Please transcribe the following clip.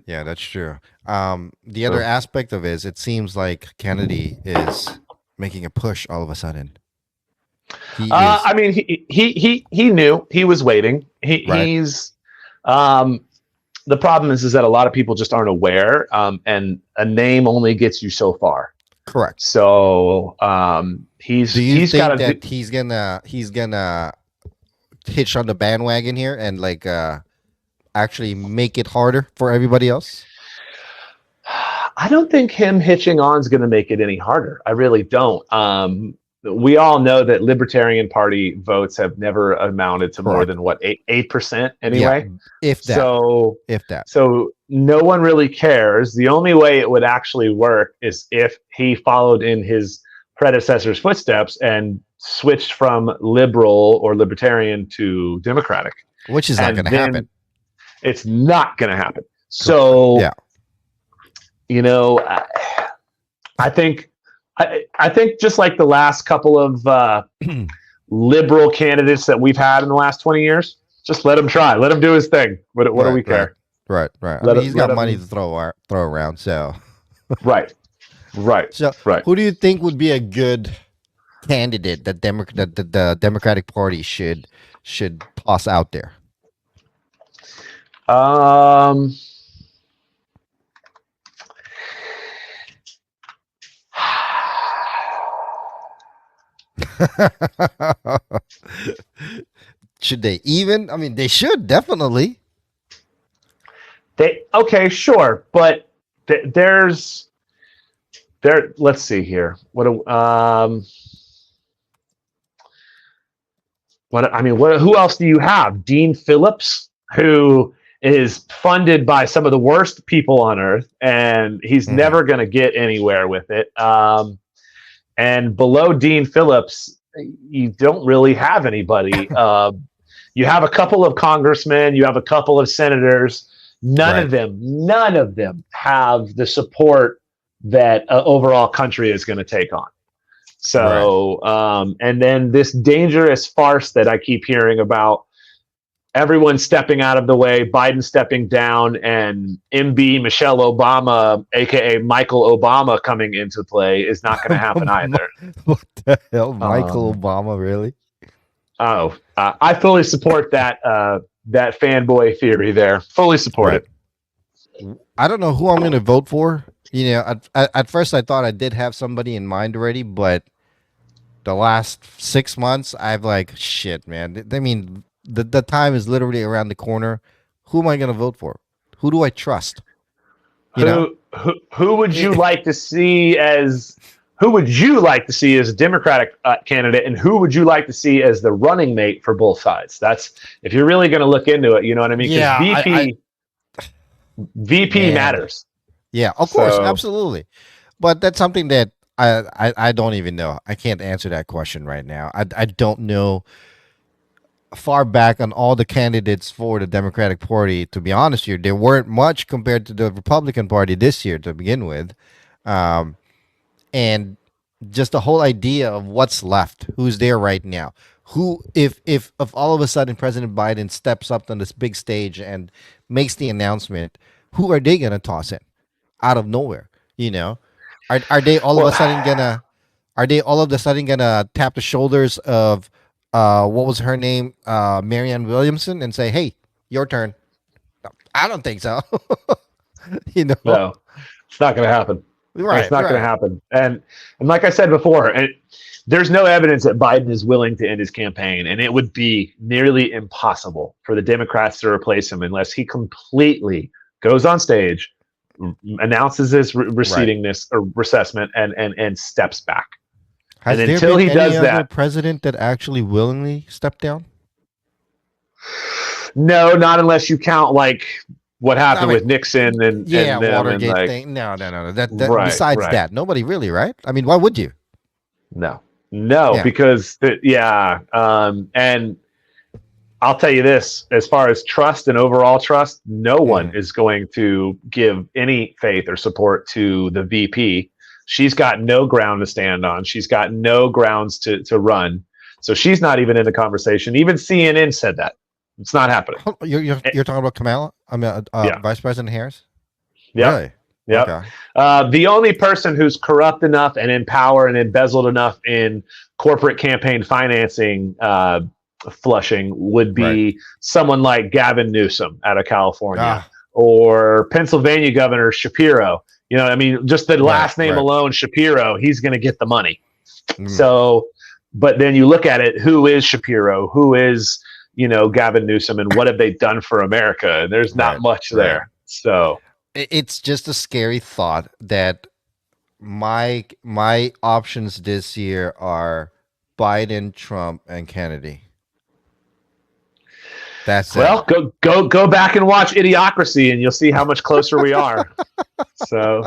Yeah, that's true. The other aspect of it is it seems like Kennedy is making a push all of a sudden. He is I mean, he knew he was waiting. right. He's the problem is that a lot of people just aren't aware, and a name only gets you so far. Correct. So Do you he's got think to. that he's gonna hitch on the bandwagon here and like actually make it harder for everybody else? I don't think him hitching on is going to make it any harder. I really don't. We all know that Libertarian Party votes have never amounted to more Correct. than what 8% Yeah, anyway. if that, So if that. so no one really cares. The only way it would actually work is if he followed in his predecessor's footsteps and switched from liberal or libertarian to Democratic. Which is not going to happen. It's not going to happen. So yeah, you know, I think just like the last couple of liberal candidates that we've had in the last 20 years, just let him try. Let him do his thing. What do we care? Right. I mean, he's got money to throw around, so. Right. So, who do you think would be a good candidate that the Democratic Party should toss out there? Should they even? I mean, they should definitely. Okay, sure, but there's Let's see here. Who else do you have? Dean Phillips, who is funded by some of the worst people on earth, and he's never going to get anywhere with it. And below Dean Phillips, you don't really have anybody. You have a couple of congressmen, you have a couple of senators. None of them have the support that an overall country is going to take on. So, and then this dangerous farce that I keep hearing about, everyone stepping out of the way, Biden stepping down, and MB Michelle Obama, aka Michael Obama, coming into play is not going to happen either. What the hell, Michael Obama, really? I fully support that that fanboy theory there. Fully support it. I don't know who I'm going to vote for. You know, at first I thought I did have somebody in mind already, but the last 6 months I've like, shit, man. I mean, the time is literally around the corner. Who am I going to vote for? Who do I trust? Who would you like to see as? Who would you like to see as a Democratic candidate, and who would you like to see as the running mate for both sides? That's if you're really going to look into it. You know what I mean? Yeah, VP matters. Yeah, of course, absolutely. But that's something that I don't even know. I can't answer that question right now. I don't know far back on all the candidates for the Democratic Party. To be honest here, there weren't much compared to the Republican Party this year to begin with. And just the whole idea of what's left, who's there right now, who, if all of a sudden President Biden steps up on this big stage and makes the announcement, who are they going to toss in out of nowhere? You know, are they all of a sudden gonna tap the shoulders of what was her name, Marianne Williamson, and say, "Hey, your turn"? I don't think so. No, it's not going to happen. Right, it's not going to happen. And like I said before, there's no evidence that Biden is willing to end his campaign, and it would be nearly impossible for the Democrats to replace him unless he completely goes on stage, announces his recedingness or recessment, and steps back. Has and there until been he does any other that, president that actually willingly stepped down? No, not unless you count like what happened with Nixon and Watergate and thing. No. That besides that, nobody really, right? I mean, why would you? No, because and I'll tell you this: as far as trust and overall trust, no one is going to give any faith or support to the VP. She's got no ground to stand on. She's got no grounds to run. So she's not even in the conversation. Even CNN said that. It's not happening. You're talking about Kamala? I mean, Vice President Harris? Yep. Really? Yep. Okay. The only person who's corrupt enough and in power and embezzled enough in corporate campaign financing flushing would Right. be someone like Gavin Newsom out of California Ah. or Pennsylvania Governor Shapiro. You know, I mean, just the Right. last name Right. alone, Shapiro, he's going to get the money. Mm. So, but then you look at it, who is Shapiro? Who is, Gavin Newsom, and what have they done for America? And there's not Right. much Right. there. So It's just a scary thought that my options this year are Biden, Trump, and Kennedy. That's well, it. go back and watch Idiocracy, and you'll see how much closer we are. So